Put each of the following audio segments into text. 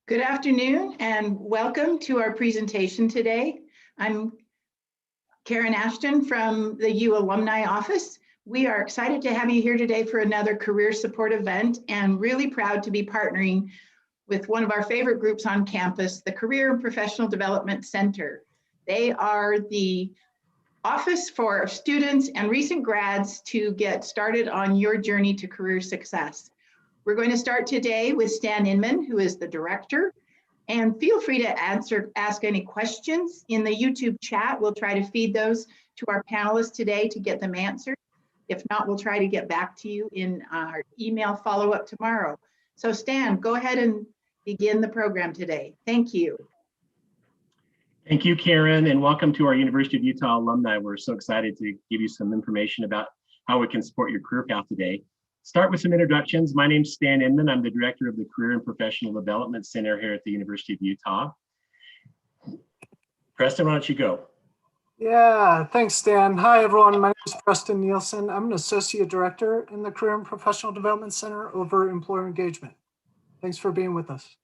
Good afternoon and welcome to our presentation today. I'm Karen Ashton from the U Alumni Office. We are excited to have you here today for another career support event and really proud to be partnering with one of our favorite groups on campus, the Career and Professional Development Center. They are the office for students and recent grads to get started on your journey to career success. We're going to start today with Stan Inman, who is the director, and feel free to ask any questions in the YouTube chat. We'll try to feed those to our panelists today to get them answered. If not, we'll try to get back to you in our email follow-up tomorrow. So Stan, go ahead and begin the program today. Thank you. Thank you, Karen, and welcome to our University of Utah alumni. We're so excited to give you some information about how we can support your career path today. Start with some introductions. My name's Stan Inman. I'm the director of the Career and Professional Development Center here at the University of Utah. Preston, why don't you go? Yeah, thanks, Stan. Hi, everyone. My name is Preston Nielsen. I'm an associate director in the Career and Professional Development Center over employer engagement. Thanks for being with us.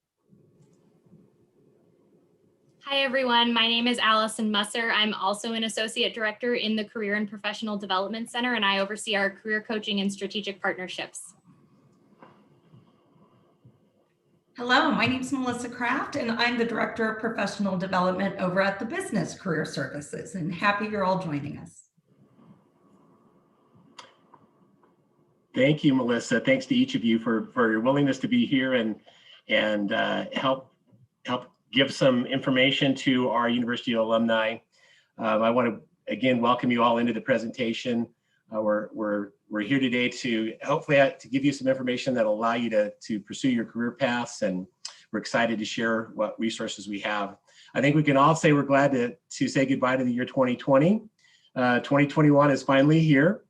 Hi, everyone. My name is Allison Musser. I'm also an associate director in the Career and Professional Development Center, and I oversee our career coaching and strategic partnerships. Hello, my name is Melissa Kraft, and I'm the Director of Professional Development over at the Business Career Services, and happy you're all joining us. Thank you, Melissa. Thanks to each of you for your willingness to be here and help give some information to our university alumni. I want to again welcome you all into the presentation. We're here today to hopefully to give you some information that will allow you to pursue your career paths, and we're excited to share what resources we have. I think we can all say we're glad to say goodbye to the year 2020. 2021 is finally here.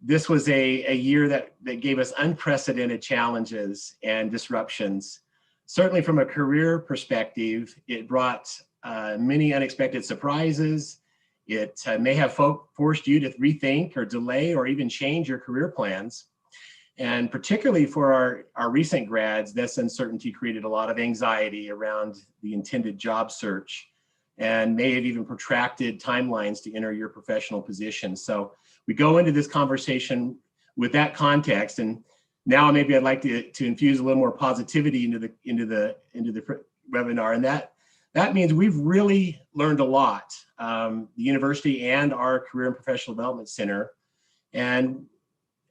This was a year that gave us unprecedented challenges and disruptions. Certainly from a career perspective, it brought many unexpected surprises. It may have forced you to rethink or delay or even change your career plans. And particularly for our recent grads, this uncertainty created a lot of anxiety around the intended job search and may have even protracted timelines to enter your professional position. So we go into this conversation with that context, and now maybe I'd like to infuse a little more positivity into the webinar, and that means we've really learned a lot, the university and our Career and Professional Development Center. And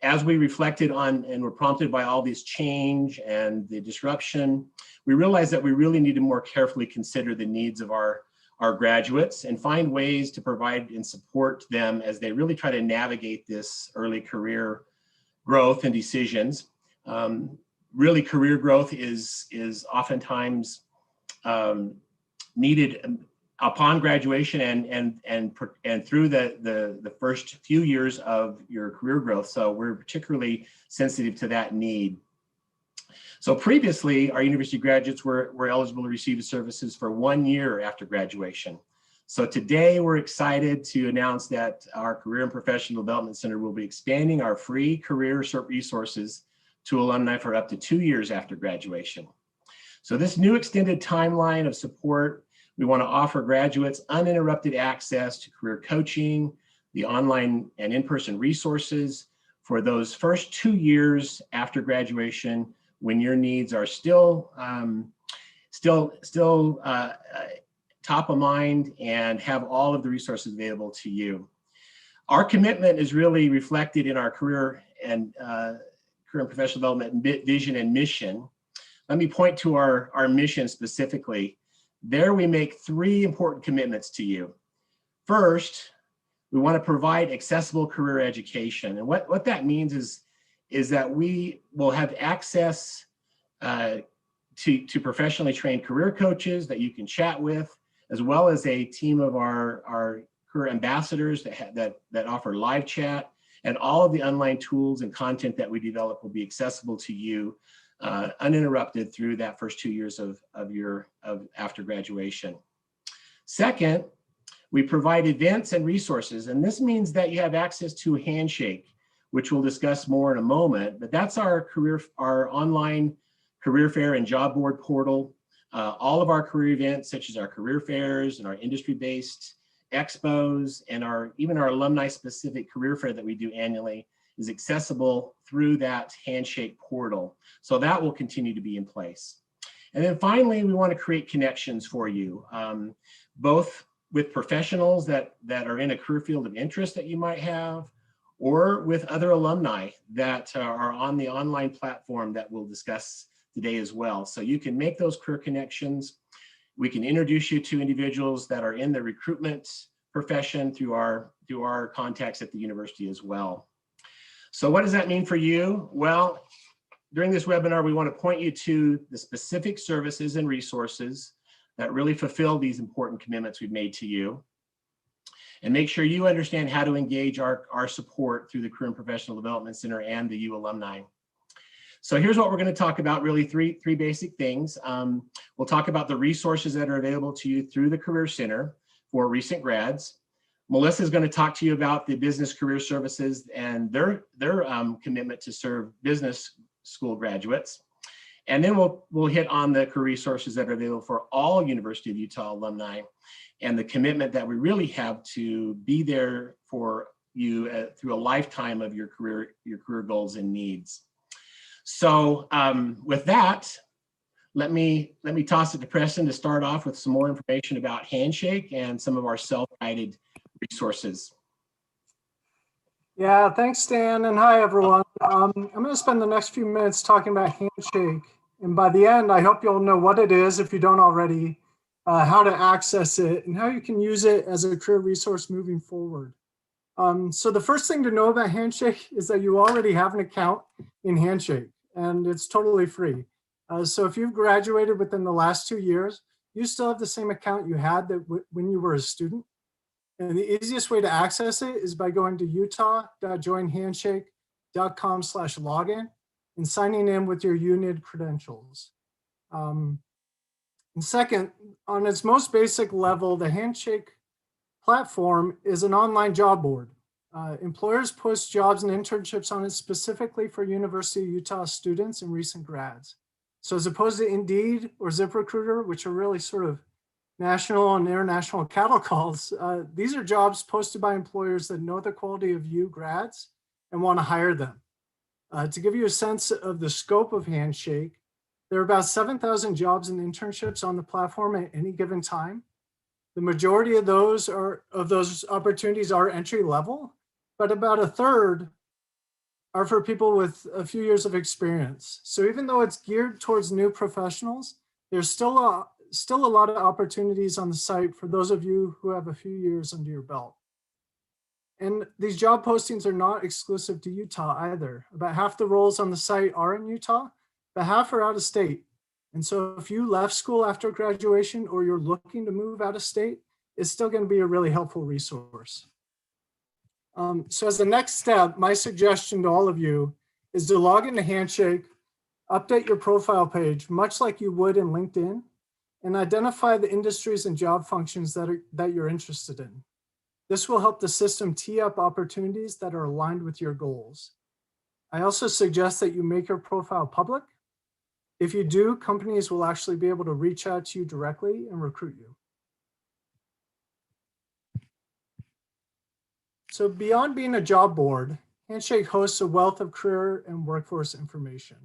as we reflected on and were prompted by all this change and the disruption, we realized that we really need to more carefully consider the needs of our graduates and find ways to provide and support them as they really try to navigate this early career growth and decisions. Really, career growth is oftentimes needed upon graduation and through the first few years of your career growth. So we're particularly sensitive to that need. So previously, our university graduates were eligible to receive services for 1 year after graduation. So today we're excited to announce that our Career and Professional Development Center will be expanding our free career resources to alumni for up to 2 years after graduation. So this new extended timeline of support, we want to offer graduates uninterrupted access to career coaching, the online and in-person resources for those first 2 years after graduation, when your needs are still top of mind and have all of the resources available to you. Our commitment is really reflected in our career and professional development vision and mission. Let me point to our mission specifically. There we make 3 important commitments to you. First, we want to provide accessible career education. And what that means is that we will have access to professionally trained career coaches that you can chat with, as well as a team of our career ambassadors that offer live chat, and all of the online tools and content that we develop will be accessible to you uninterrupted through that first 2 years of after graduation. Second, we provide events and resources, and this means that you have access to Handshake, which we'll discuss more in a moment, but that's our online career fair and job board portal. All of our career events, such as our career fairs and our industry-based expos and even our alumni-specific career fair that we do annually, is accessible through that Handshake portal. So that will continue to be in place. And then finally, we want to create connections for you, both with professionals that are in a career field of interest that you might have, or with other alumni that are on the online platform that we'll discuss today as well. So you can make those career connections. We can introduce you to individuals that are in the recruitment profession through our contacts at the university as well. So what does that mean for you? Well, during this webinar, we want to point you to the specific services and resources that really fulfill these important commitments we've made to you, and make sure you understand how to engage our support through the Career and Professional Development Center and the U Alumni. So here's what we're going to talk about, really three basic things. We'll talk about the resources that are available to you through the Career Center for recent grads. Melissa is going to talk to you about the business career services and their commitment to serve business school graduates. And then we'll hit on the career resources that are available for all University of Utah alumni and the commitment that we really have to be there for you through a lifetime of your career goals and needs. So with that, let me toss it to Preston to start off with some more information about Handshake and some of our self-guided resources. Yeah, thanks, Stan, and hi, everyone. I'm going to spend the next few minutes talking about Handshake, and by the end, I hope you'll know what it is if you don't already, how to access it, and how you can use it as a career resource moving forward. So the first thing to know about Handshake is that you already have an account in Handshake, and it's totally free. So if you've graduated within the last 2 years, you still have the same account you had when you were a student. And the easiest way to access it is by going to utah.joinhandshake.com/login and signing in with your UNID credentials. And second, on its most basic level, the Handshake platform is an online job board. Employers post jobs and internships on it specifically for University of Utah students and recent grads. So as opposed to Indeed or ZipRecruiter, which are really sort of national and international cattle calls, these are jobs posted by employers that know the quality of you grads and want to hire them. To give you a sense of the scope of Handshake, there are about 7,000 jobs and internships on the platform at any given time. The majority of those opportunities are entry level, but about a third are for people with a few years of experience. So even though it's geared towards new professionals, there's still a lot of opportunities on the site for those of you who have a few years under your belt. And these job postings are not exclusive to Utah either. About half the roles on the site are in Utah, but half are out of state. And so if you left school after graduation or you're looking to move out of state, it's still going to be a really helpful resource. So as the next step, my suggestion to all of you is to log into Handshake, update your profile page, much like you would in LinkedIn, and identify the industries and job functions that you're interested in. This will help the system tee up opportunities that are aligned with your goals. I also suggest that you make your profile public. If you do, companies will actually be able to reach out to you directly and recruit you. So beyond being a job board, Handshake hosts a wealth of career and workforce information.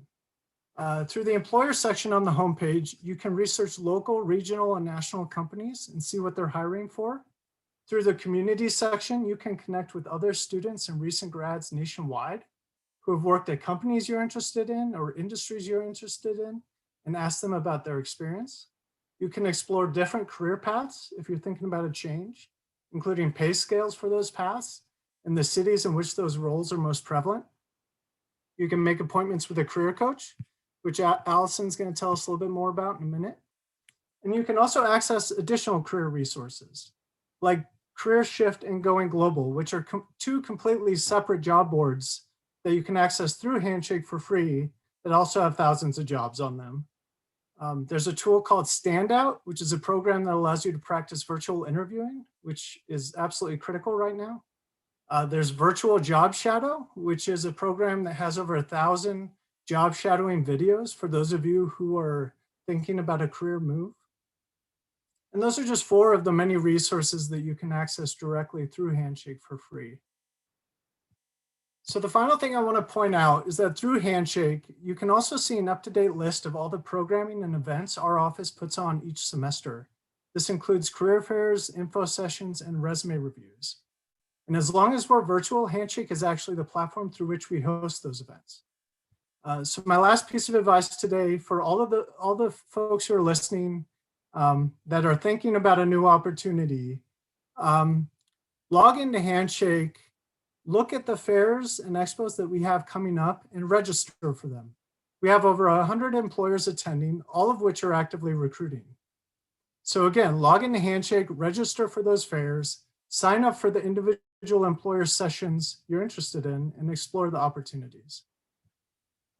Through the employer section on the homepage, you can research local, regional, and national companies and see what they're hiring for. Through the community section, you can connect with other students and recent grads nationwide who have worked at companies you're interested in or industries you're interested in and ask them about their experience. You can explore different career paths if you're thinking about a change, including pay scales for those paths and the cities in which those roles are most prevalent. You can make appointments with a career coach, which Allison's going to tell us a little bit more about in a minute. And you can also access additional career resources like Career Shift and Going Global, which are two completely separate job boards that you can access through Handshake for free that also have thousands of jobs on them. There's a tool called Standout, which is a program that allows you to practice virtual interviewing, which is absolutely critical right now. There's Virtual Job Shadow, which is a program that has over 1,000 job shadowing videos for those of you who are thinking about a career move. And those are just 4 of the many resources that you can access directly through Handshake for free. So the final thing I want to point out is that through Handshake, you can also see an up-to-date list of all the programming and events our office puts on each semester. This includes career fairs, info sessions, and resume reviews. And as long as we're virtual, Handshake is actually the platform through which we host those events. So my last piece of advice today for all the folks who are listening that are thinking about a new opportunity, log into Handshake, look at the fairs and expos that we have coming up and register for them. We have over 100 employers attending, all of which are actively recruiting. So again, log into Handshake, register for those fairs, sign up for the individual employer sessions you're interested in, and explore the opportunities.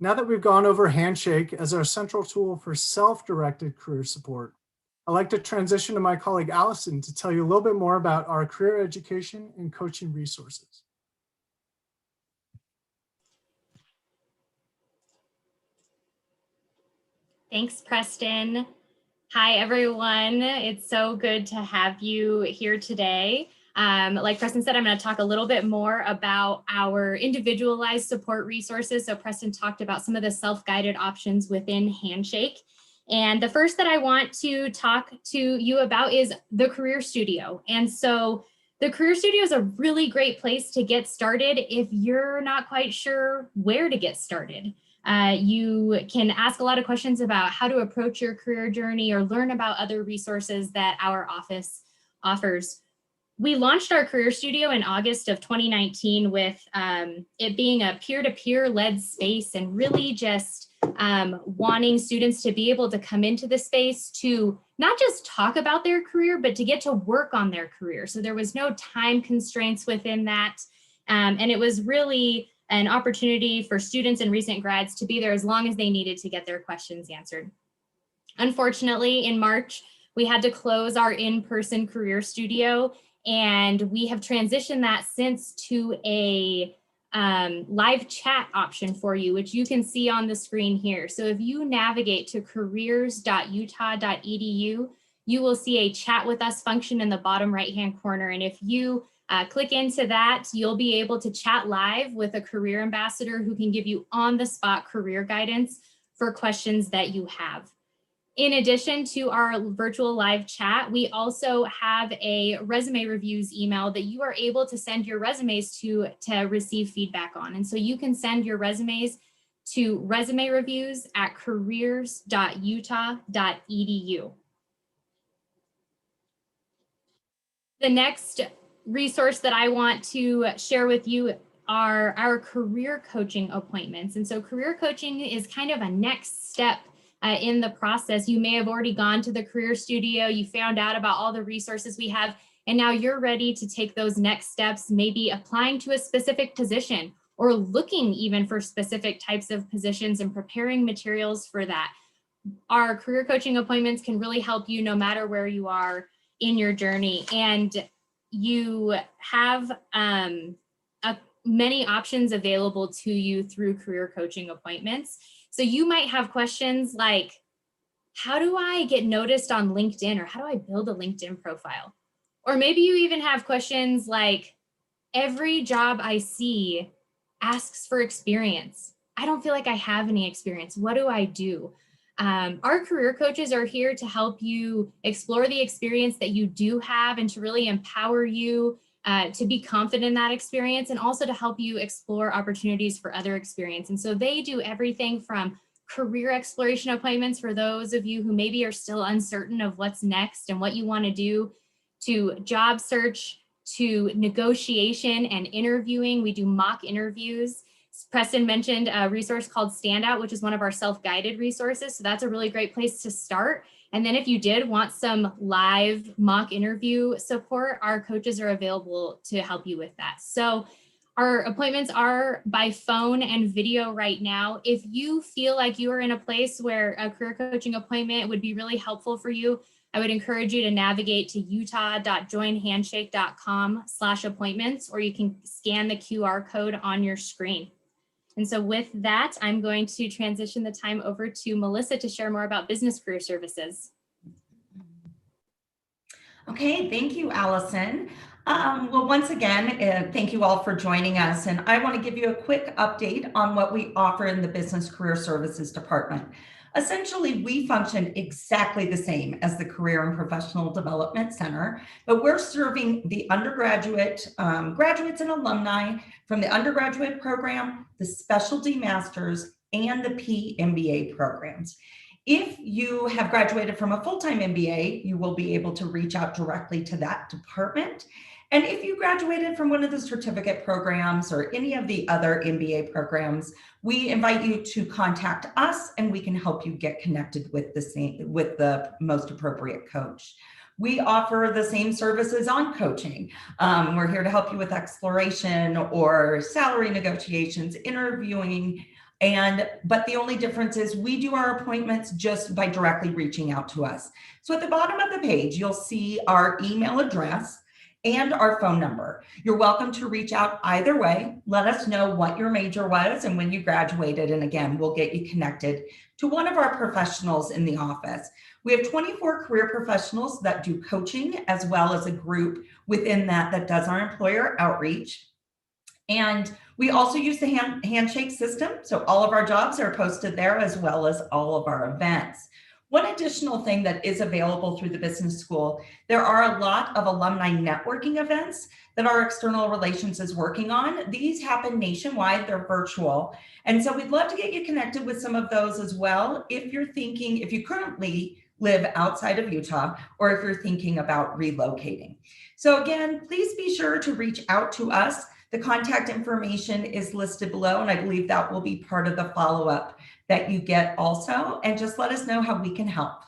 Now that we've gone over Handshake as our central tool for self-directed career support, I'd like to transition to my colleague Allison to tell you a little bit more about our career education and coaching resources. Thanks, Preston. Hi, everyone. It's so good to have you here today. Like Preston said, I'm going to talk a little bit more about our individualized support resources. So Preston talked about some of the self-guided options within Handshake. And the first that I want to talk to you about is the Career Studio. And so the Career Studio is a really great place to get started if you're not quite sure where to get started. You can ask a lot of questions about how to approach your career journey or learn about other resources that our office offers. We launched our Career Studio in August of 2019 with it being a peer-to-peer led space and really just wanting students to be able to come into the space to not just talk about their career, but to get to work on their career. So there was no time constraints within that. And it was really an opportunity for students and recent grads to be there as long as they needed to get their questions answered. Unfortunately, in March, we had to close our in-person Career Studio, and we have transitioned that since to a live chat option for you, which you can see on the screen here. So if you navigate to careers.utah.edu, you will see a chat with us function in the bottom right-hand corner. And if you click into that, you'll be able to chat live with a career ambassador who can give you on-the-spot career guidance for questions that you have. In addition to our virtual live chat, we also have a resume reviews email that you are able to send your resumes to receive feedback on. And so you can send your resumes to resumereviews@careers.utah.edu. The next resource that I want to share with you are our career coaching appointments. And so career coaching is kind of a next step in the process. You may have already gone to the Career Studio, you found out about all the resources we have, and now you're ready to take those next steps, maybe applying to a specific position or looking even for specific types of positions and preparing materials for that. Our career coaching appointments can really help you no matter where you are in your journey. And you have many options available to you through career coaching appointments. So you might have questions like, how do I get noticed on LinkedIn, or how do I build a LinkedIn profile? Or maybe you even have questions like, every job I see asks for experience. I don't feel like I have any experience. What do I do? Our career coaches are here to help you explore the experience that you do have and to really empower you to be confident in that experience, and also to help you explore opportunities for other experience. And so they do everything from career exploration appointments for those of you who maybe are still uncertain of what's next and what you want to do, to job search, to negotiation and interviewing. We do mock interviews. Preston mentioned a resource called Standout, which is one of our self-guided resources. So that's a really great place to start. And then if you did want some live mock interview support, our coaches are available to help you with that. So our appointments are by phone and video right now. If you feel like you are in a place where a career coaching appointment would be really helpful for you, I would encourage you to navigate to utah.joinhandshake.com/appointments, or you can scan the QR code on your screen. And so with that, I'm going to transition the time over to Melissa to share more about business career services. Okay, thank you, Allison. Well, once again, thank you all for joining us. And I want to give you a quick update on what we offer in the Business Career Services Department. Essentially, we function exactly the same as the Career and Professional Development Center, but we're serving the undergraduate, graduates and alumni from the undergraduate program, the specialty masters, and the PMBA programs. If you have graduated from a full-time MBA, you will be able to reach out directly to that department. And if you graduated from one of the certificate programs or any of the other MBA programs, we invite you to contact us and we can help you get connected with the most appropriate coach. We offer the same services on coaching. We're here to help you with exploration or salary negotiations, interviewing, but the only difference is we do our appointments just by directly reaching out to us. So at the bottom of the page, you'll see our email address and our phone number. You're welcome to reach out either way. Let us know what your major was and when you graduated. And again, we'll get you connected to one of our professionals in the office. We have 24 career professionals that do coaching, as well as a group within that does our employer outreach. And we also use the Handshake system. So all of our jobs are posted there, as well as all of our events. One additional thing that is available through the business school, there are a lot of alumni networking events that our external relations is working on. These happen nationwide, they're virtual. And so we'd love to get you connected with some of those as well. If you currently live outside of Utah, or if you're thinking about relocating. So again, please be sure to reach out to us. The contact information is listed below, and I believe that will be part of the follow-up that you get also. And just let us know how we can help.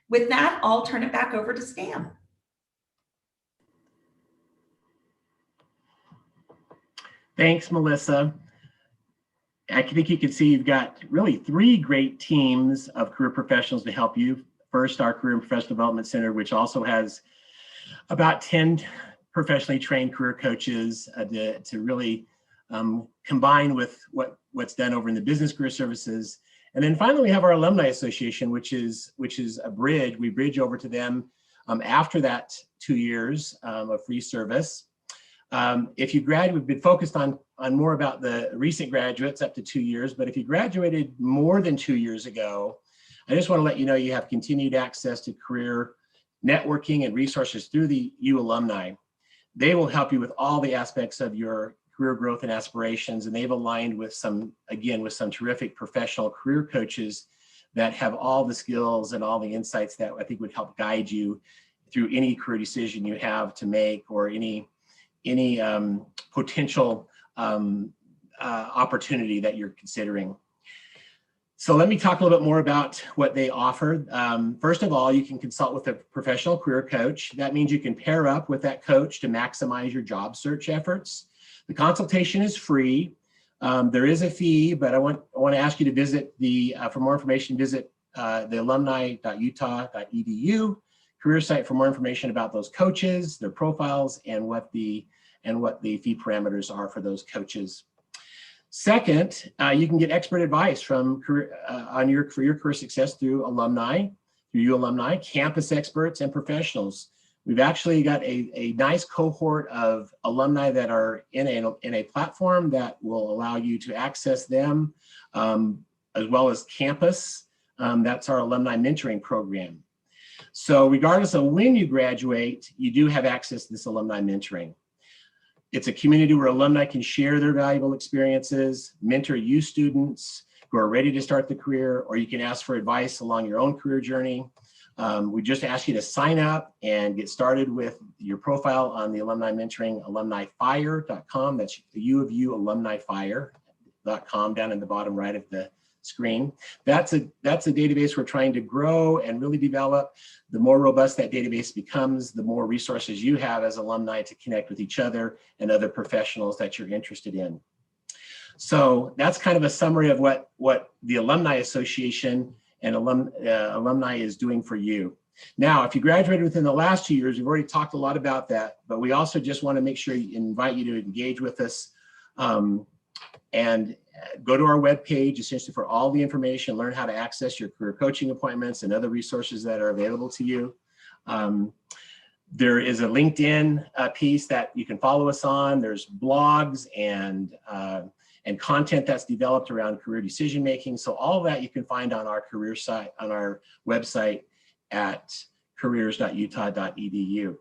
With that, I'll turn it back over to Stan. Thanks, Melissa. I think you can see you've got really 3 great teams of career professionals to help you. First, our Career and Professional Development Center, which also has about 10 professionally trained career coaches to really combine with what's done over in the Business Career Services. And then finally, we have our Alumni Association, which is a bridge. We bridge over to them after that 2 years of free service. If you graduate, we've been focused on more about the recent graduates up to 2 years, but if you graduated more than 2 years ago, I just want to let you know you have continued access to career networking and resources through the U Alumni. They will help you with all the aspects of your career growth and aspirations, and they've aligned with some terrific professional career coaches that have all the skills and all the insights that I think would help guide you through any career decision you have to make, or any potential opportunity that you're considering. So let me talk a little bit more about what they offer. First of all, you can consult with a professional career coach. That means you can pair up with that coach to maximize your job search efforts. The consultation is free. There is a fee, but I want to ask you to visit for more information, visit the alumni.utah.edu career site for more information about those coaches, their profiles, and what the fee parameters are for those coaches. Second, you can get expert advice from for your career success through U Alumni, campus experts, and professionals. We've actually got a nice cohort of alumni that are in a platform that will allow you to access them, as well as campus. That's our Alumni Mentoring program. So regardless of when you graduate, you do have access to this Alumni Mentoring. It's a community where alumni can share their valuable experiences, mentor you students who are ready to start the career, or you can ask for advice along your own career journey. We just ask you to sign up and get started with your profile on the Alumni Mentoring, alumnifire.com. That's the U of U, alumnifire.com, down in the bottom right of the screen. That's a database we're trying to grow and really develop. The more robust that database becomes, the more resources you have as alumni to connect with each other and other professionals that you're interested in. So that's kind of a summary of what the Alumni Association and alumni is doing for you. Now, if you graduated within the last 2 years, we've already talked a lot about that, but we also just want to make sure invite you to engage with us and go to our webpage essentially for all the information, learn how to access your career coaching appointments and other resources that are available to you. There is a LinkedIn piece that you can follow us on. There's blogs and content that's developed around career decision making. So all of that you can find on our career site, on our website at careers.utah.edu.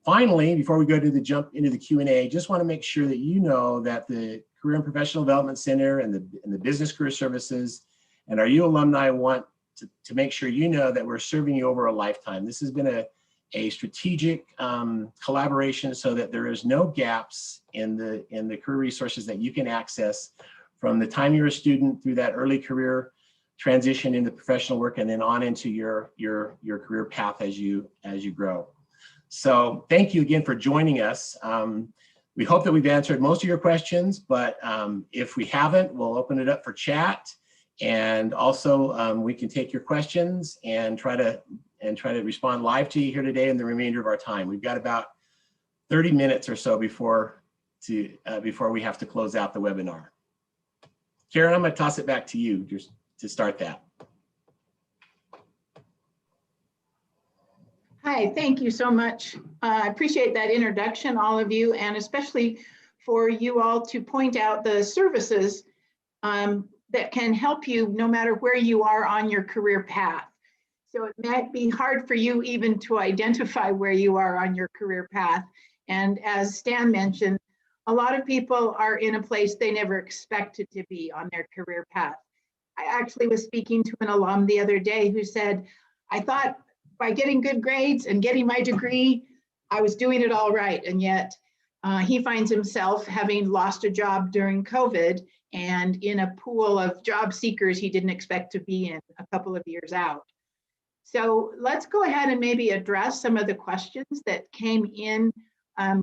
Finally, before we go to the jump into the Q&A, just want to make sure that you know that the Career and Professional Development Center and the Business Career Services and our U alumni want to make sure you know that we're serving you over a lifetime. This has been a strategic collaboration so that there is no gaps in the career resources that you can access from the time you're a student through that early career transition into professional work and then on into your career path as you grow. So thank you again for joining us. We hope that we've answered most of your questions, but if we haven't, we'll open it up for chat. And also we can take your questions and try to respond live to you here today in the remainder of our time. We've got about 30 minutes or so before we have to close out the webinar. Karen, I'm going to toss it back to you just to start that. Hi, thank you so much. I appreciate that introduction, all of you, and especially for you all to point out the services that can help you no matter where you are on your career path. So it might be hard for you even to identify where you are on your career path. And as Stan mentioned, a lot of people are in a place they never expected to be on their career path. I actually was speaking to an alum the other day who said, I thought by getting good grades and getting my degree, I was doing it all right. And yet he finds himself having lost a job during COVID and in a pool of job seekers he didn't expect to be in a couple of years out. So let's go ahead and maybe address some of the questions that came in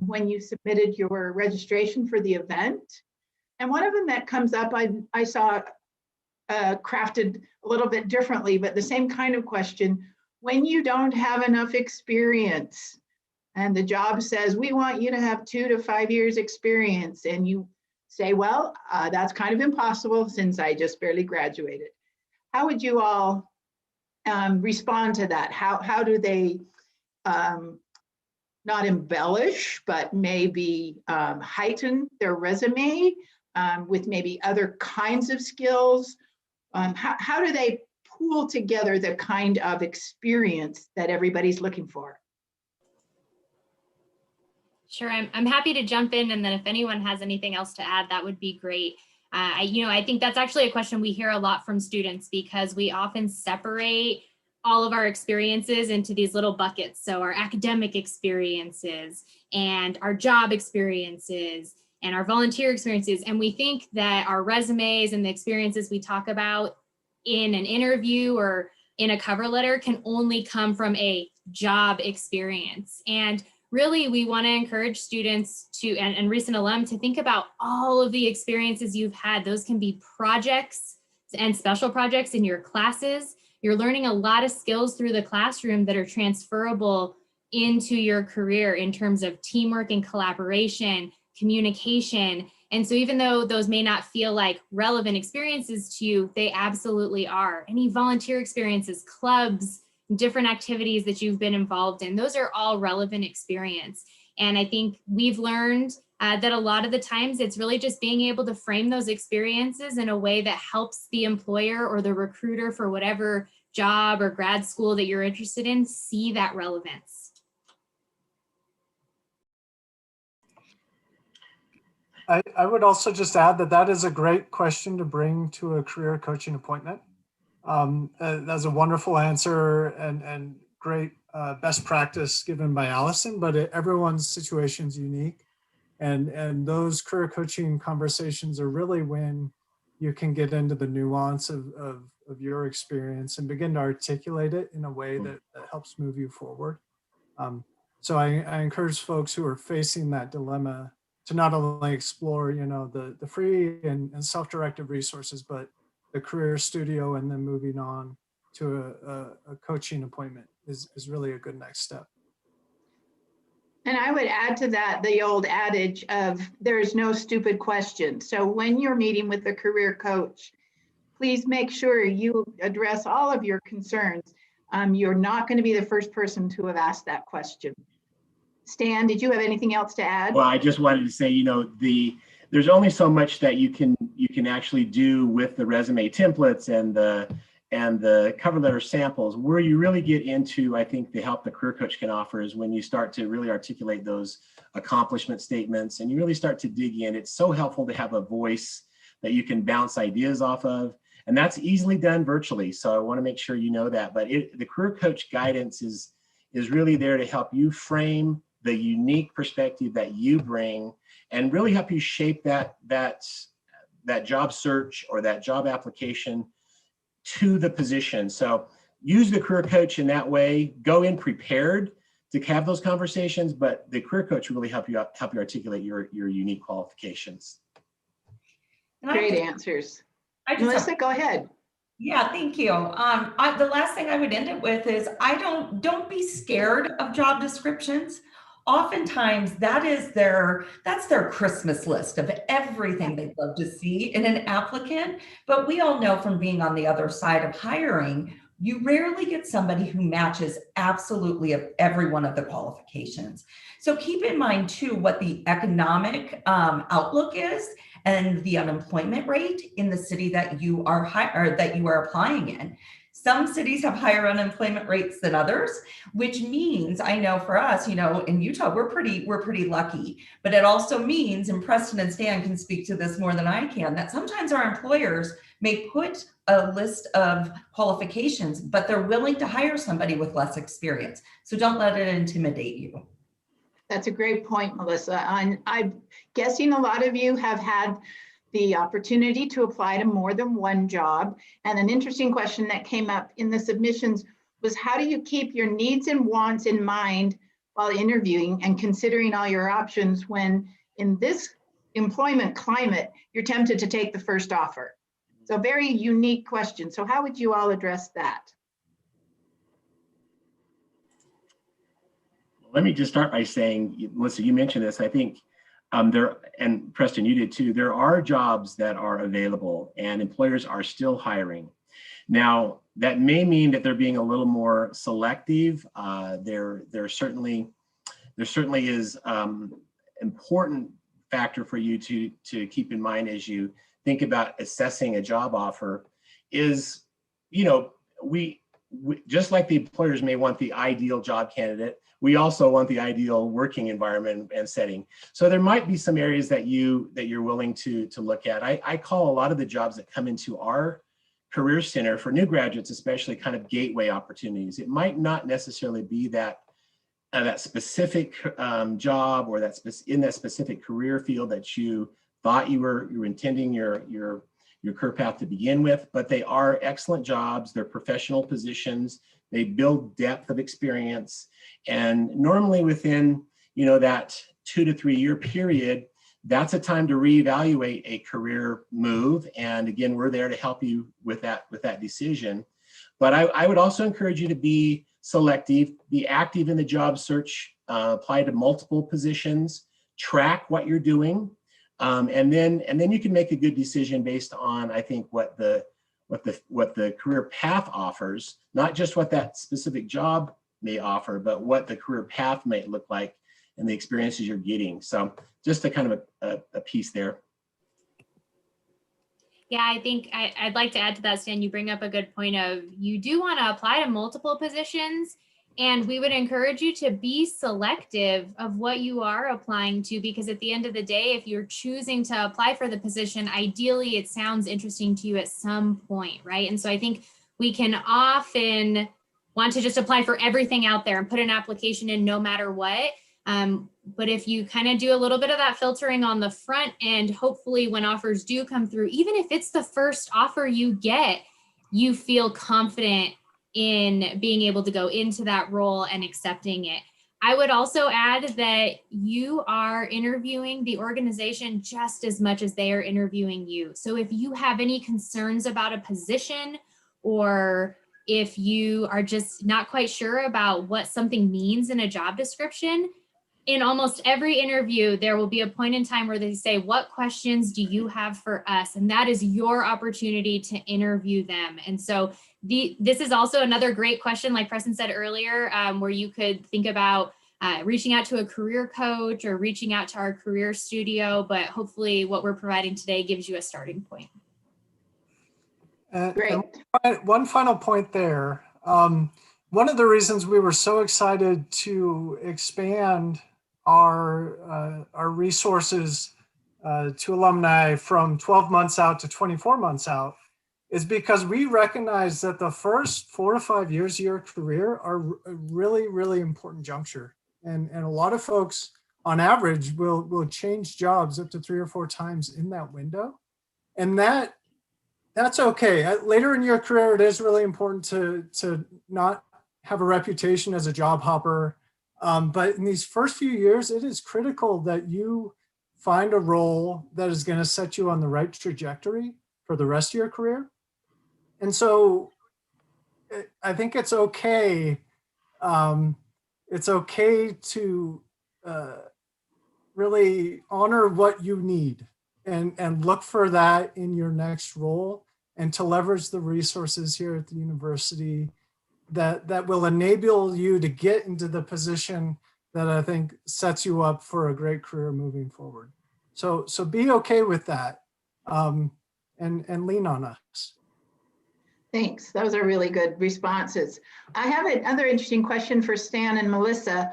when you submitted your registration for the event. And one of them that comes up, I saw crafted a little bit differently, but the same kind of question. When you don't have enough experience and the job says, we want you to have 2 to 5 years experience, and you say, well, that's kind of impossible since I just barely graduated. How would you all respond to that? How do they not embellish, but maybe heighten their resume with maybe other kinds of skills? How do they pool together the kind of experience that everybody's looking for? Sure, I'm happy to jump in, and then if anyone has anything else to add, that would be great. I think that's actually a question we hear a lot from students because we often separate all of our experiences into these little buckets. So our academic experiences and our job experiences and our volunteer experiences. And we think that our resumes and the experiences we talk about in an interview or in a cover letter can only come from a job experience. And really, we want to encourage students to, and recent alum, to think about all of the experiences you've had. Those can be projects and special projects in your classes. You're learning a lot of skills through the classroom that are transferable into your career in terms of teamwork and collaboration, communication. And so even though those may not feel like relevant experiences to you, they absolutely are. Any volunteer experiences, clubs, different activities that you've been involved in, those are all relevant experience. And I think we've learned that a lot of the times it's really just being able to frame those experiences in a way that helps the employer or the recruiter for whatever job or grad school that you're interested in see that relevance. I would also just add that that is a great question to bring to a career coaching appointment. That's a wonderful answer and great best practice given by Allison, but everyone's situation is unique. And those career coaching conversations are really when you can get into the nuance of your experience and begin to articulate it in a way that helps move you forward. So I encourage folks who are facing that dilemma to not only explore, the free and self-directed resources, but the career studio, and then moving on to a coaching appointment is really a good next step. And I would add to that the old adage of there's no stupid question. So when you're meeting with a career coach, please make sure you address all of your concerns. You're not going to be the first person to have asked that question. Stan, did you have anything else to add? Well, I just wanted to say, there's only so much that you can actually do with the resume templates and the cover letter samples. Where you really get into, I think, the help the career coach can offer is when you start to really articulate those accomplishment statements and you really start to dig in. It's so helpful to have a voice that you can bounce ideas off of, and that's easily done virtually. So I want to make sure you know that. But the career coach guidance is really there to help you frame the unique perspective that you bring and really help you shape that job search or that job application to the position. So use the career coach in that way. Go in prepared to have those conversations, but the career coach will really help you articulate your unique qualifications. Great answers. Melissa, go ahead. Yeah, thank you. The last thing I would end it with is don't be scared of job descriptions. Oftentimes that's their Christmas list of everything they'd love to see in an applicant. But we all know from being on the other side of hiring, you rarely get somebody who matches absolutely every one of the qualifications. So keep in mind too what the economic outlook is and the unemployment rate in the city that you are applying in. Some cities have higher unemployment rates than others, which means, I know for us, in Utah, we're pretty lucky, but it also means, and Preston and Stan can speak to this more than I can, that sometimes our employers may put a list of qualifications, but they're willing to hire somebody with less experience. So don't let it intimidate you. That's a great point, Melissa. I'm guessing a lot of you have had the opportunity to apply to more than one job. And an interesting question that came up in the submissions was, how do you keep your needs and wants in mind while interviewing and considering all your options when in this employment climate, you're tempted to take the first offer? It's a very unique question. So how would you all address that? Let me just start by saying, Melissa, you mentioned this, I think and Preston, you did too, there are jobs that are available and employers are still hiring. Now, that may mean that they're being a little more selective. There certainly is important factor for you to keep in mind as you think about assessing a job offer is, we just like the employers may want the ideal job candidate, we also want the ideal working environment and setting. So there might be some areas that you're willing to look at. I call a lot of the jobs that come into our career center for new graduates, especially, kind of gateway opportunities. It might not necessarily be that specific job or in that specific career field that you thought you were intending your career path to begin with, but they are excellent jobs. They're professional positions. They build depth of experience. And normally within, that 2 to 3 year period, that's a time to reevaluate a career move. And again, we're there to help you with that decision. But I would also encourage you to be selective, be active in the job search, apply to multiple positions, track what you're doing. And then you can make a good decision based on, I think, what the career path offers, not just what that specific job may offer, but what the career path might look like and the experiences you're getting. So just a kind of a piece there. Yeah, I think I'd like to add to that, Stan. You bring up a good point of you do want to apply to multiple positions, and we would encourage you to be selective of what you are applying to, because at the end of the day, if you're choosing to apply for the position, ideally it sounds interesting to you at some point, right? And so I think we can often want to just apply for everything out there and put an application in no matter what. But if you kind of do a little bit of that filtering on the front end, hopefully when offers do come through, even if it's the first offer you get, you feel confident in being able to go into that role and accepting it. I would also add that you are interviewing the organization just as much as they are interviewing you. So if you have any concerns about a position, or if you are just not quite sure about what something means in a job description, in almost every interview, there will be a point in time where they say, what questions do you have for us? And that is your opportunity to interview them. And so this is also another great question, like Preston said earlier, where you could think about reaching out to a career coach or reaching out to our career studio, but hopefully what we're providing today gives you a starting point. Great. And one final point there. One of the reasons we were so excited to expand our resources to alumni from 12 months out to 24 months out is because we recognize that the first 4 to 5 years of your career are a really, really important juncture. And a lot of folks on average will change jobs up to 3 or 4 times in that window. And that's okay. Later in your career, it is really important to not have a reputation as a job hopper. But in these first few years, it is critical that you find a role that is going to set you on the right trajectory for the rest of your career. And so I think it's okay. It's okay to really honor what you need and look for that in your next role, and to leverage the resources here at the university that will enable you to get into the position that I think sets you up for a great career moving forward. So be okay with that, and lean on us. Thanks. Those are really good responses. I have another interesting question for Stan and Melissa.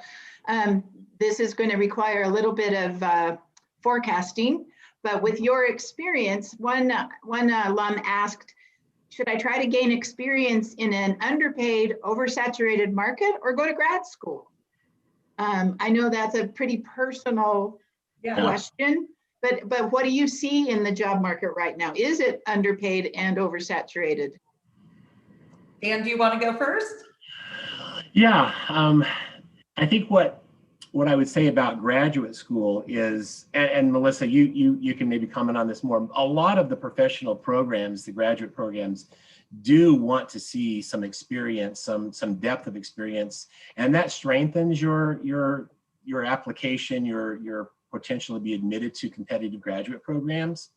This is going to require a little bit of forecasting, but with your experience, one alum asked, should I try to gain experience in an underpaid, oversaturated market or go to grad school? I know that's a pretty personal question, but what do you see in the job market right now? Is it underpaid and oversaturated? Dan, do you want to go first? Yeah, I think what I would say about graduate school is, and Melissa, you can maybe comment on this more. A lot of the professional programs, the graduate programs, do want to see some experience, some depth of experience, and that strengthens your application, your potential to be admitted to competitive graduate programs.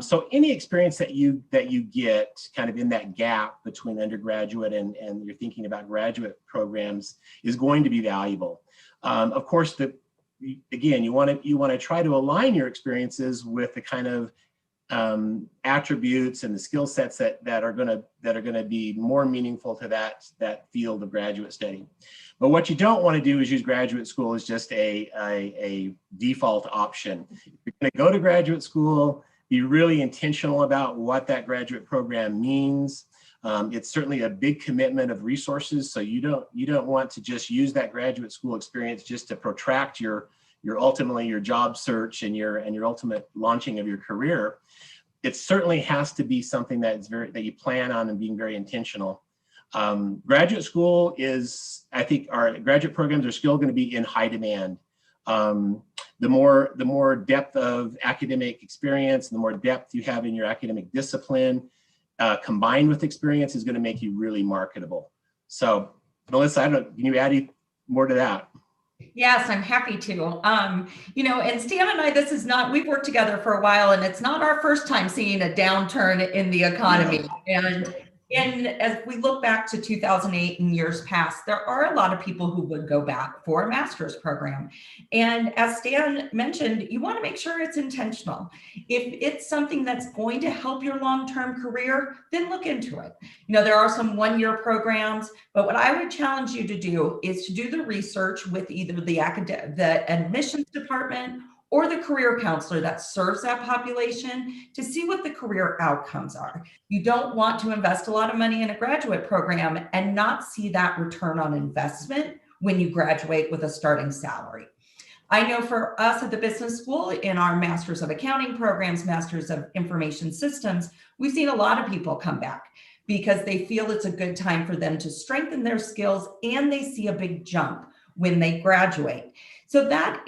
So any experience that you get kind of in that gap between undergraduate and you're thinking about graduate programs is going to be valuable. Of course, again, you want to try to align your experiences with the kind of attributes and the skill sets that are going to be more meaningful to that field of graduate study. But what you don't want to do is use graduate school as just a default option. If you're going to go to graduate school, be really intentional about what that graduate program means. It's certainly a big commitment of resources, so you don't want to just use that graduate school experience just to protract your ultimately your job search and your ultimate launching of your career. It certainly has to be something that you plan on and being very intentional. Graduate school is, I think, our graduate programs are still going to be in high demand. The more depth of academic experience, the more depth you have in your academic discipline, combined with experience, is going to make you really marketable. So, Melissa, can you add any more to that? Yes, I'm happy to. And Stan and I, we've worked together for a while, and it's not our first time seeing a downturn in the economy. And as we look back to 2008 and years past, there are a lot of people who would go back for a master's program. And as Stan mentioned, you want to make sure it's intentional. If it's something that's going to help your long-term career, then look into it. There are some one-year programs, but what I would challenge you to do is to do the research with either the admissions department or the career counselor that serves that population to see what the career outcomes are. You don't want to invest a lot of money in a graduate program and not see that return on investment when you graduate with a starting salary. I know for us at the business school, in our Masters of Accounting programs, Masters of Information Systems, we've seen a lot of people come back because they feel it's a good time for them to strengthen their skills and they see a big jump when they graduate. So that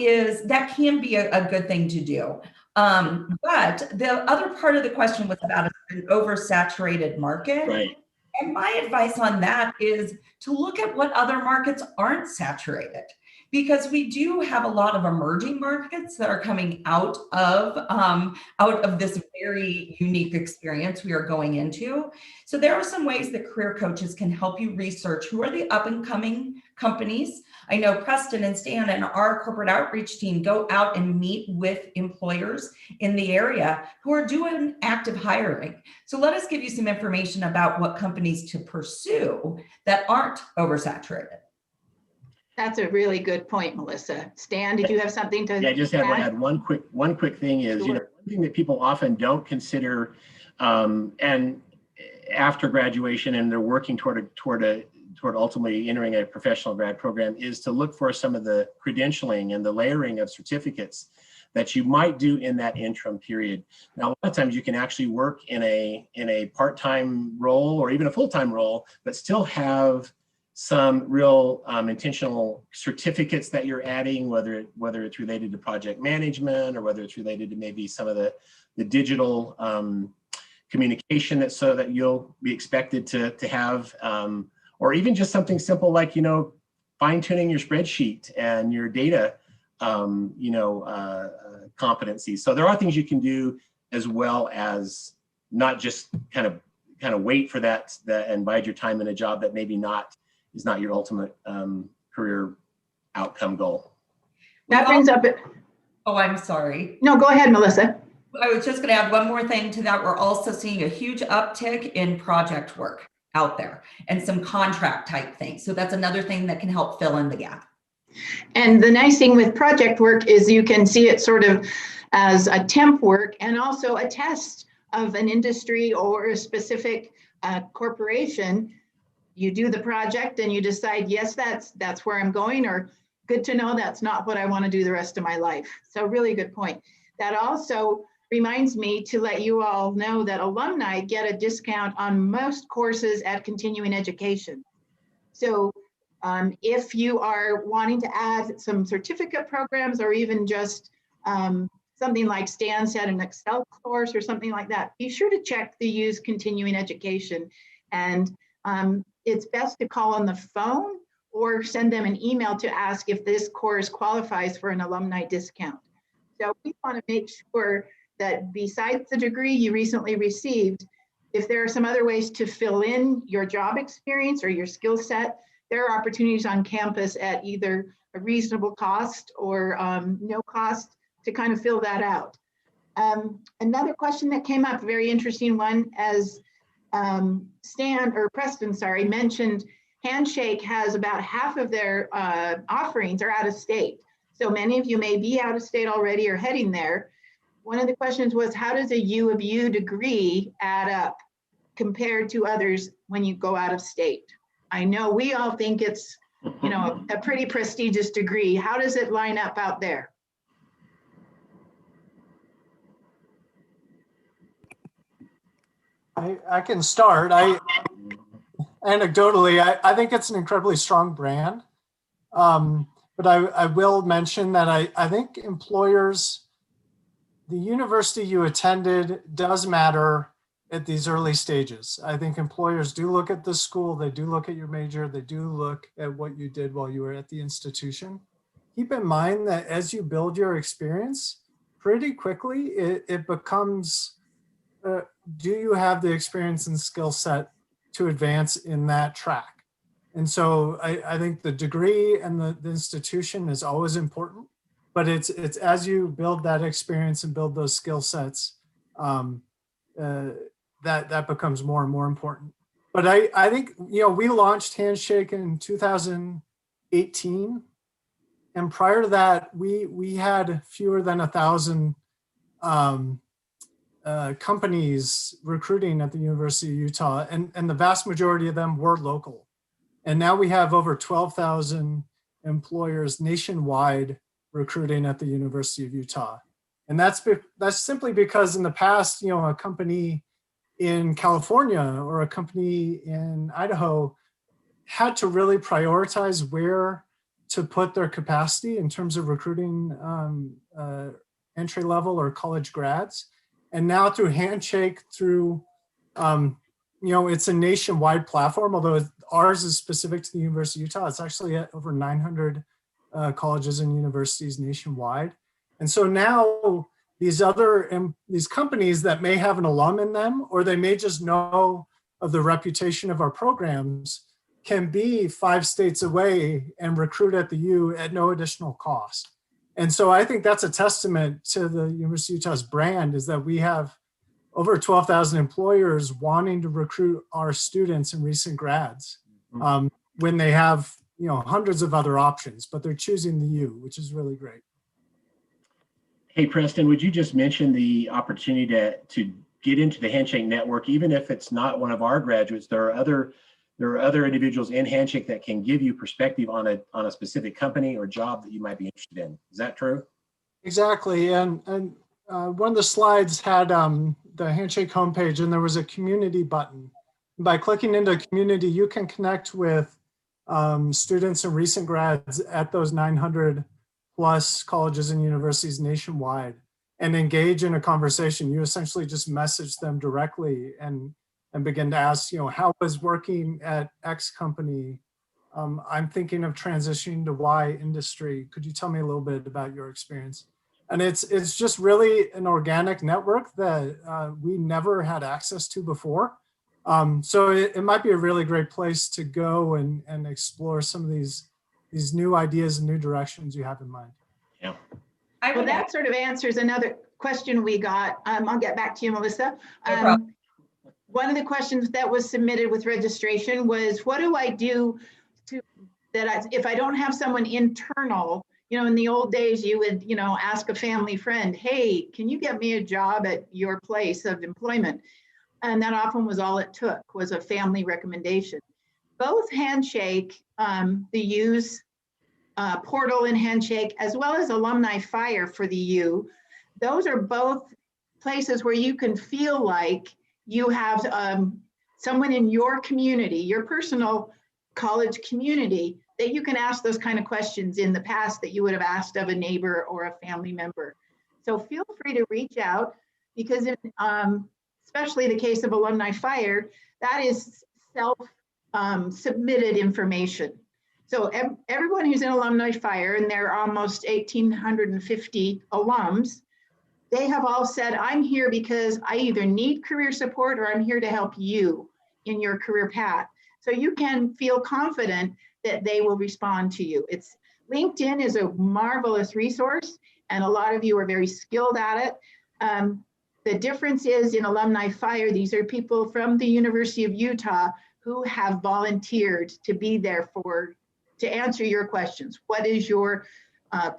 can be a good thing to do. But the other part of the question was about an oversaturated market. Right. And my advice on that is to look at what other markets aren't saturated. because we do have a lot of emerging markets that are coming out of this very unique experience we are going into. So there are some ways that career coaches can help you research who are the up and coming companies. I know Preston and Stan and our corporate outreach team go out and meet with employers in the area who are doing active hiring. So let us give you some information about what companies to pursue that aren't oversaturated. That's a really good point, Melissa. Stan, did you have something to Yeah, I just had to add? add one quick thing is, Sure. one thing that people often don't consider, and after graduation and they're working toward ultimately entering a professional grad program, is to look for some of the credentialing and the layering of certificates that you might do in that interim period. Now, a lot of times you can actually work in a part-time role or even a full-time role, but still have some real intentional certificates that you're adding, whether it's related to project management or whether it's related to maybe some of the digital communication that you'll be expected to have, or even just something simple like, fine-tuning your spreadsheet and your data, competencies. So there are things you can do as well as not just kind of wait for that and bide your time in a job that maybe is not your ultimate career outcome goal. That brings up it. Oh, I'm sorry. No, go ahead, Melissa. I was just going to add one more thing to that. We're also seeing a huge uptick in project work out there and some contract type things. So that's another thing that can help fill in the gap. And the nice thing with project work is you can see it sort of as a temp work and also a test of an industry or a specific corporation. You do the project and you decide, yes, that's where I'm going, or good to know that's not what I want to do the rest of my life. So really good point. That also reminds me to let you all know that alumni get a discount on most courses at continuing education. So if you are wanting to add some certificate programs or even just something like Stan said, an Excel course or something like that, be sure to check the Use Continuing Education. And it's best to call on the phone or send them an email to ask if this course qualifies for an alumni discount. So we want to make sure that besides the degree you recently received, if there are some other ways to fill in your job experience or your skill set, there are opportunities on campus at either a reasonable cost or no cost to kind of fill that out. Another question that came up, very interesting one, as Preston mentioned, Handshake has about half of their offerings are out of state. So many of you may be out of state already or heading there. One of the questions was, how does a U of U degree add up compared to others when you go out of state? I know we all think it's, a pretty prestigious degree. How does it line up out there? I can start. Anecdotally, I think it's an incredibly strong brand. But I will mention that I think employers, the university you attended does matter at these early stages. I think employers do look at the school, they do look at your major, they do look at what you did while you were at the institution. Keep in mind that as you build your experience, pretty quickly it becomes, do you have the experience and skill set to advance in that track? And so I think the degree and the institution is always important, but it's as you build that experience and build those skill sets, that becomes more and more important. But I think, we launched Handshake in 2018. And prior to that, we had fewer than 1,000 companies recruiting at the University of Utah, and the vast majority of them were local. And now we have over 12,000 employers nationwide recruiting at the University of Utah. And that's simply because in the past, a company in California or a company in Idaho had to really prioritize where to put their capacity in terms of recruiting entry level or college grads. And now through Handshake, through, it's a nationwide platform, although ours is specific to the University of Utah. It's actually at over 900 colleges and universities nationwide. And so now these companies that may have an alum in them, or they may just know of the reputation of our programs, can be 5 states away and recruit at the U at no additional cost. And so I think that's a testament to the University of Utah's brand, is that we have over 12,000 employers wanting to recruit our students and recent grads when they have hundreds of other options, but they're choosing the U, which is really great. Hey, Preston, would you just mention the opportunity to get into the Handshake network, even if it's not one of our graduates? There are other individuals in Handshake that can give you perspective on a specific company or job that you might be interested in. Is that true? Exactly. And one of the slides had the Handshake homepage, and there was a community button. By clicking into community, you can connect with students and recent grads at those 900 plus colleges and universities nationwide and engage in a conversation. You essentially just message them directly and begin to ask, how was working at X company? I'm thinking of transitioning to Y industry. Could you tell me a little bit about your experience? And it's just really an organic network that we never had access to before. So it might be a really great place to go and explore some of these new ideas and new directions you have in mind. Yeah. Well, that sort of answers another question we got. I'll get back to you, Melissa. No problem. One of the questions that was submitted with registration was, what do I do if I don't have someone internal? In the old days, you would, ask a family friend, hey, can you get me a job at your place of employment? And that often was all it took, was a family recommendation. Both Handshake, the U's portal in Handshake, as well as Alumni Fire for the U, those are both places where you can feel like you have someone in your community, your personal college community, that you can ask those kind of questions in the past that you would have asked of a neighbor or a family member. So feel free to reach out, because especially the case of Alumni Fire, that is self-submitted information. So everyone who's in Alumni Fire, and there are almost 1,850 alums, they have all said, I'm here because I either need career support or I'm here to help you in your career path. So you can feel confident that they will respond to you. LinkedIn is a marvelous resource, and a lot of you are very skilled at it. The difference is, in Alumni Fire, these are people from the University of Utah who have volunteered to be there to answer your questions. What is your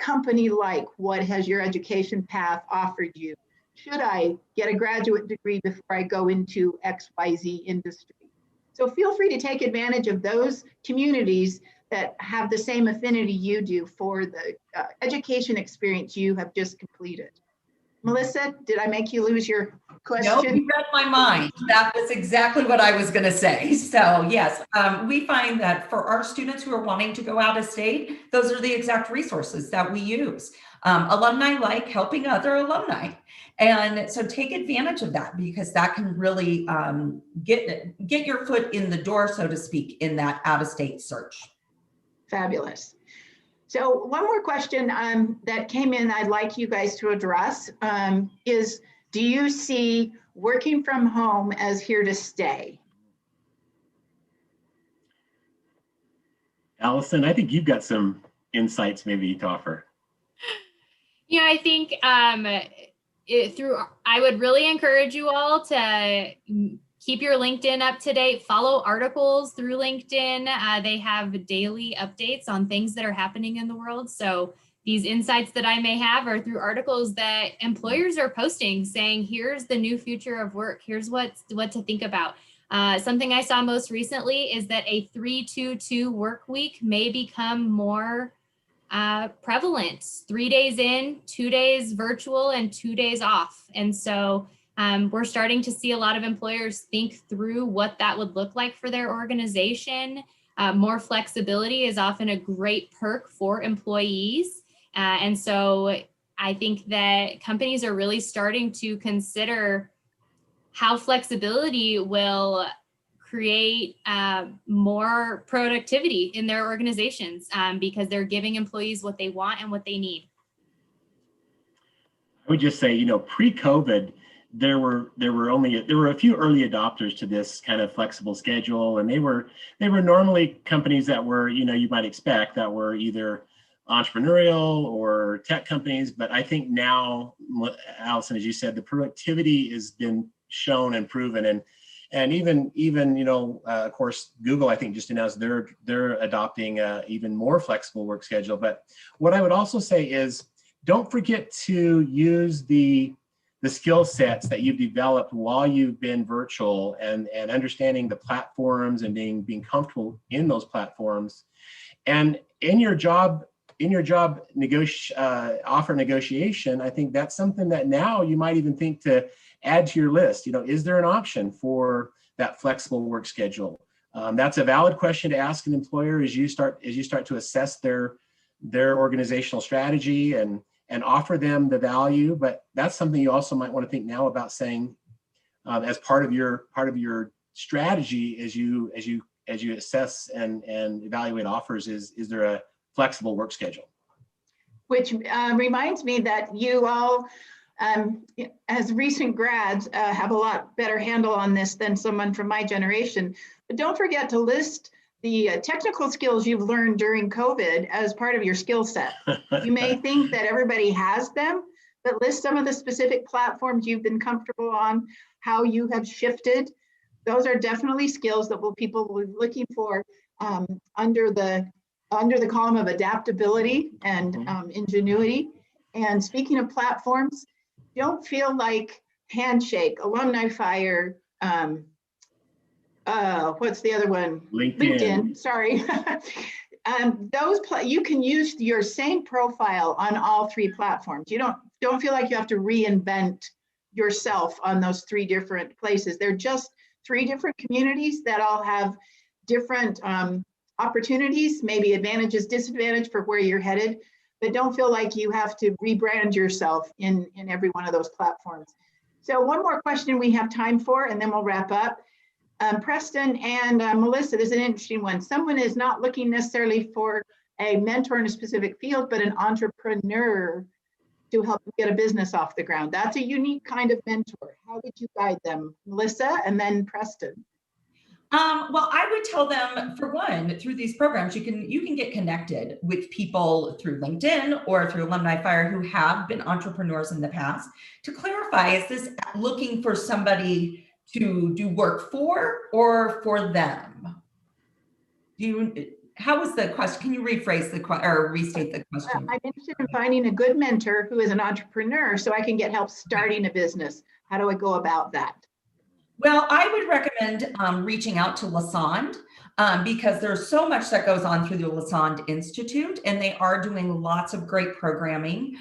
company like? What has your education path offered you? Should I get a graduate degree before I go into XYZ industry? So feel free to take advantage of those communities that have the same affinity you do for the education experience you have just completed. Melissa, did I make you lose your question? No, you read my mind. That was exactly what I was going to say. So yes, we find that for our students who are wanting to go out of state, those are the exact resources that we use. Alumni like helping other alumni. And so take advantage of that, because that can really get your foot in the door, so to speak, in that out-of-state search. Fabulous. So one more question that came in I'd like you guys to address is, do you see working from home as here to stay? Allison, I think you've got some insights maybe to offer. Yeah, I think I would really encourage you all to keep your LinkedIn up to date, follow articles through LinkedIn. They have daily updates on things that are happening in the world. So these insights that I may have are through articles that employers are posting, saying, here's the new future of work. Here's what to think about. Something I saw most recently is that a 3-2-2 work week may become more prevalent. 3 days in, 2 days virtual, and 2 days off. And so we're starting to see a lot of employers think through what that would look like for their organization. More flexibility is often a great perk for employees. And so I think that companies are really starting to consider how flexibility will create more productivity in their organizations because they're giving employees what they want and what they need. I would just say, pre-COVID, there were a few early adopters to this kind of flexible schedule, and they were normally companies that were, you might expect, that were either entrepreneurial or tech companies. But I think now, Allison, as you said, the productivity has been shown and proven, and even of course, Google, I think, just announced they're adopting a even more flexible work schedule. But what I would also say is, don't forget to use the skill sets that you've developed while you've been virtual, and understanding the platforms and being comfortable in those platforms. And in your job offer negotiation, I think that's something that now you might even think to add to your list. Is there an option for that flexible work schedule? That's a valid question to ask an employer as you start to assess their organizational strategy and offer them the value. But that's something you also might want to think now about saying, as part of your strategy as you assess and evaluate offers, is there a flexible work schedule? Which reminds me that you all, as recent grads, have a lot better handle on this than someone from my generation. But don't forget to list the technical skills you've learned during COVID as part of your skill set. You may think that everybody has them, but list some of the specific platforms you've been comfortable on, how you have shifted. Those are definitely skills that people will be looking for under the column of adaptability and ingenuity. And speaking of platforms, don't feel like Handshake, Alumni Fire, what's the other one? LinkedIn, sorry. You can use your same profile on all three platforms. You don't feel like you have to reinvent yourself on those three different places. They're just three different communities that all have different opportunities, maybe advantages, disadvantage for where you're headed, but don't feel like you have to rebrand yourself in every one of those platforms. So one more question we have time for, and then we'll wrap up. Preston and Melissa, this is an interesting one. Someone is not looking necessarily for a mentor in a specific field, but an entrepreneur to help get a business off the ground. That's a unique kind of mentor. How would you guide them? Melissa and then Preston. Well, I would tell them, for one, through these programs, you can get connected with people through LinkedIn or through Alumni Fire who have been entrepreneurs in the past to clarify, is this looking for somebody to do work for or for them? How was the question? Can you rephrase the question or restate the question? I'm interested in finding a good mentor who is an entrepreneur so I can get help starting a business. How do I go about that? Well, I would recommend reaching out to Lassonde because there's so much that goes on through the Lassonde Institute, and they are doing lots of great programming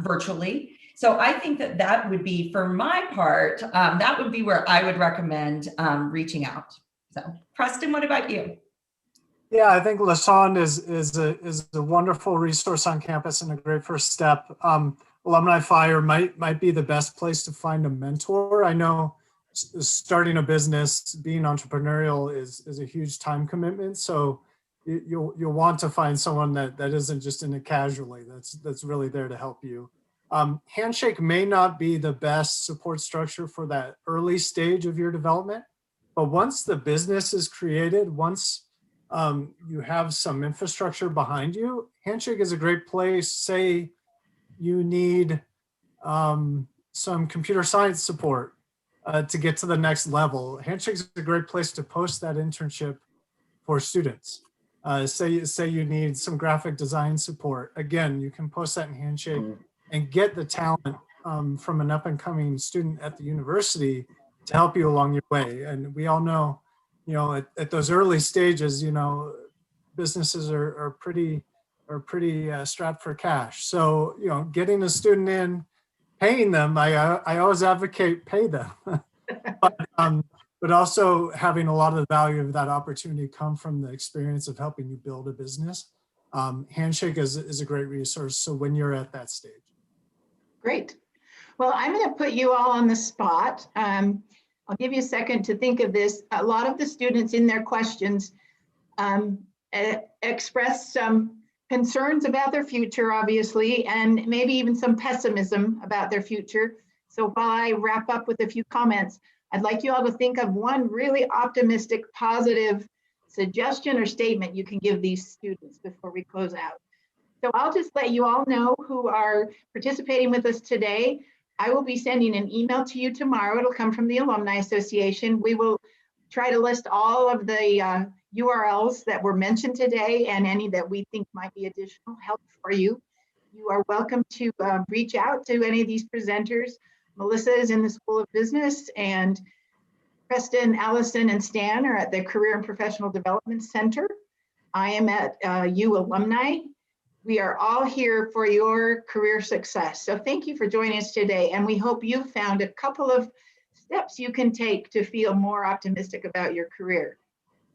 virtually. So I think that would be, for my part, that would be where I would recommend reaching out. So Preston, what about you? Yeah, I think Lassonde is a wonderful resource on campus and a great first step. Alumni Fire might be the best place to find a mentor. I know starting a business, being entrepreneurial is a huge time commitment. So you'll want to find someone that isn't just in it casually, that's really there to help you. Handshake may not be the best support structure for that early stage of your development, but once the business is created, once you have some infrastructure behind you, Handshake is a great place. Say you need some computer science support to get to the next level. Handshake is a great place to post that internship for students. Say you need some graphic design support. Again, you can post that in Handshake and get the talent from an up and coming student at the university to help you along your way. And we all know, at those early stages, businesses are pretty strapped for cash. So, getting a student in, paying them, I always advocate pay them, but also having a lot of the value of that opportunity come from the experience of helping you build a business. Handshake is a great resource. So when you're at that stage. Great. Well, I'm going to put you all on the spot. I'll give you a second to think of this. A lot of the students in their questions expressed some concerns about their future, obviously, and maybe even some pessimism about their future. So while I wrap up with a few comments, I'd like you all to think of one really optimistic, positive suggestion or statement you can give these students before we close out. So I'll just let you all know who are participating with us today. I will be sending an email to you tomorrow. It'll come from the Alumni Association. We will try to list all of the URLs that were mentioned today and any that we think might be additional help for you. You are welcome to reach out to any of these presenters. Melissa is in the School of Business, and Preston, Allison, and Stan are at the Career and Professional Development Center. I am at U Alumni. We are all here for your career success. So thank you for joining us today. And we hope you found a couple of steps you can take to feel more optimistic about your career.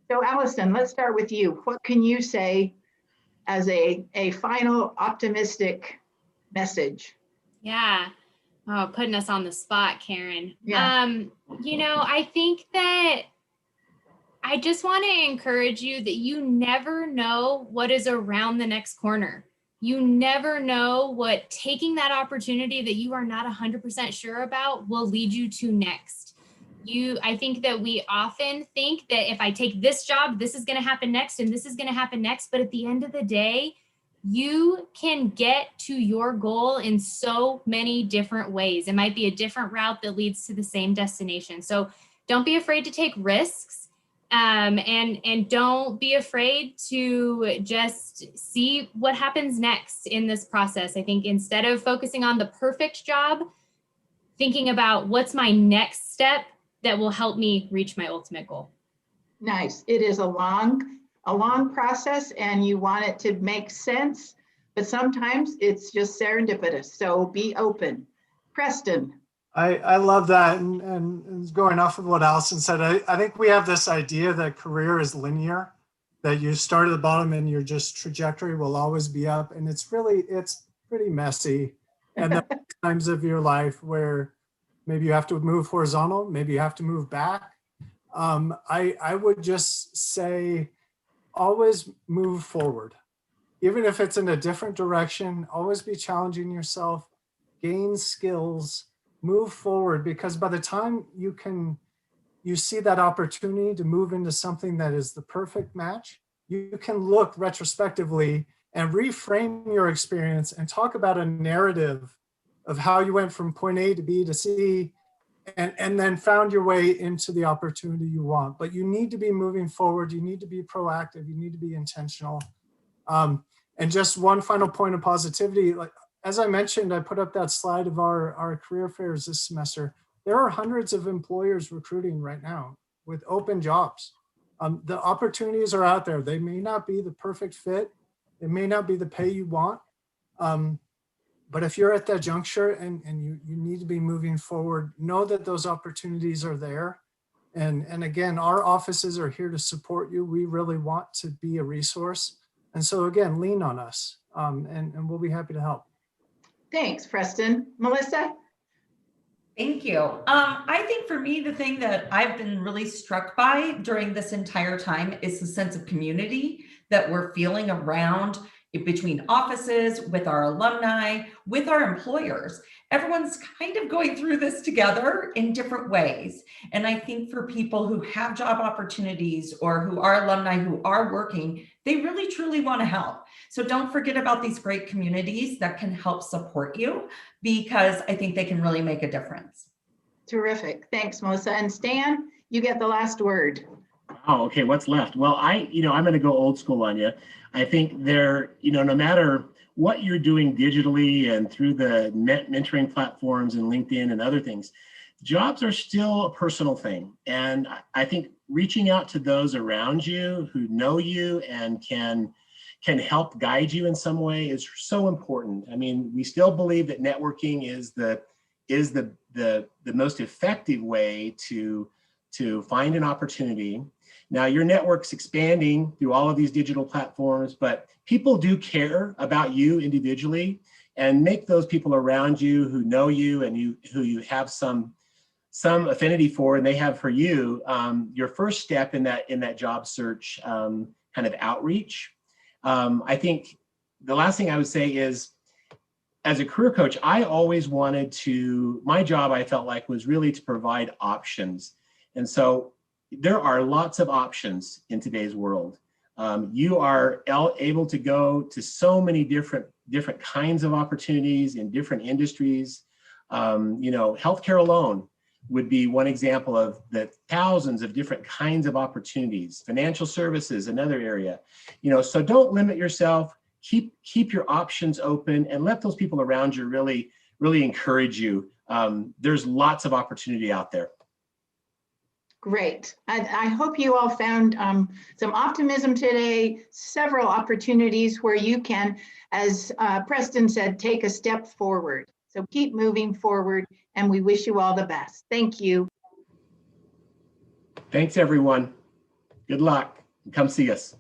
So Allison, let's start with you. What can you say as a final optimistic message? Yeah. Oh, putting us on the spot, Karen. Yeah. You know, I think that I just want to encourage you that you never know what is around the next corner. You never know what taking that opportunity that you are not 100% sure about will lead you to next. I think that we often think that if I take this job, this is going to happen next, and this is going to happen next. But at the end of the day, you can get to your goal in so many different ways. It might be a different route that leads to the same destination. So don't be afraid to take risks, and don't be afraid to just see what happens next in this process. I think instead of focusing on the perfect job, thinking about what's my next step that will help me reach my ultimate goal. Nice. It is a long process, and you want it to make sense, but sometimes it's just serendipitous. So be open. Preston. I love that. And going off of what Allison said, I think we have this idea that career is linear, that you start at the bottom and your just trajectory will always be up. And it's pretty messy. And there are times of your life where maybe you have to move horizontal, maybe you have to move back. I would just say, always move forward. Even if it's in a different direction, always be challenging yourself, gain skills, move forward, because by the time you see that opportunity to move into something that is the perfect match, you can look retrospectively and reframe your experience and talk about a narrative of how you went from point A to B to C, and then found your way into the opportunity you want. But you need to be moving forward. You need to be proactive. You need to be intentional. And just one final point of positivity, like as I mentioned, I put up that slide of our career fairs this semester. There are hundreds of employers recruiting right now with open jobs. The opportunities are out there. They may not be the perfect fit. It may not be the pay you want. But if you're at that juncture and you need to be moving forward, know that those opportunities are there. And again, our offices are here to support you. We really want to be a resource. And so again, lean on us, and we'll be happy to help. Thanks, Preston. Melissa? Thank you. I think for me, the thing that I've been really struck by during this entire time is the sense of community that we're feeling around between offices, with our alumni, with our employers. Everyone's kind of going through this together in different ways. And I think for people who have job opportunities or who are alumni who are working, they really truly want to help. So don't forget about these great communities that can help support you, because I think they can really make a difference. Terrific. Thanks, Melissa. And Stan, you get the last word. Oh, okay. What's left? Well, I'm going to go old school on you. I think no matter what you're doing digitally and through the mentoring platforms and LinkedIn and other things, jobs are still a personal thing. And I think reaching out to those around you who know you and can help guide you in some way is so important. I mean, we still believe that networking is the most effective way to find an opportunity. Now, your network's expanding through all of these digital platforms, but people do care about you individually, and make those people around you who know you and who you have some some affinity for, and they have for you, your first step in that job search kind of outreach. I think the last thing I would say is, as a career coach, I always wanted to, my job I felt like was really to provide options. And so there are lots of options in today's world. You are able to go to so many different kinds of opportunities in different industries. Healthcare alone would be one example of the thousands of different kinds of opportunities. Financial services, another area. So don't limit yourself. Keep your options open and let those people around you really encourage you. There's lots of opportunity out there. Great. I hope you all found some optimism today, several opportunities where you can, as Preston said, take a step forward. So keep moving forward, and we wish you all the best. Thank you. Thanks, everyone. Good luck. Come see us.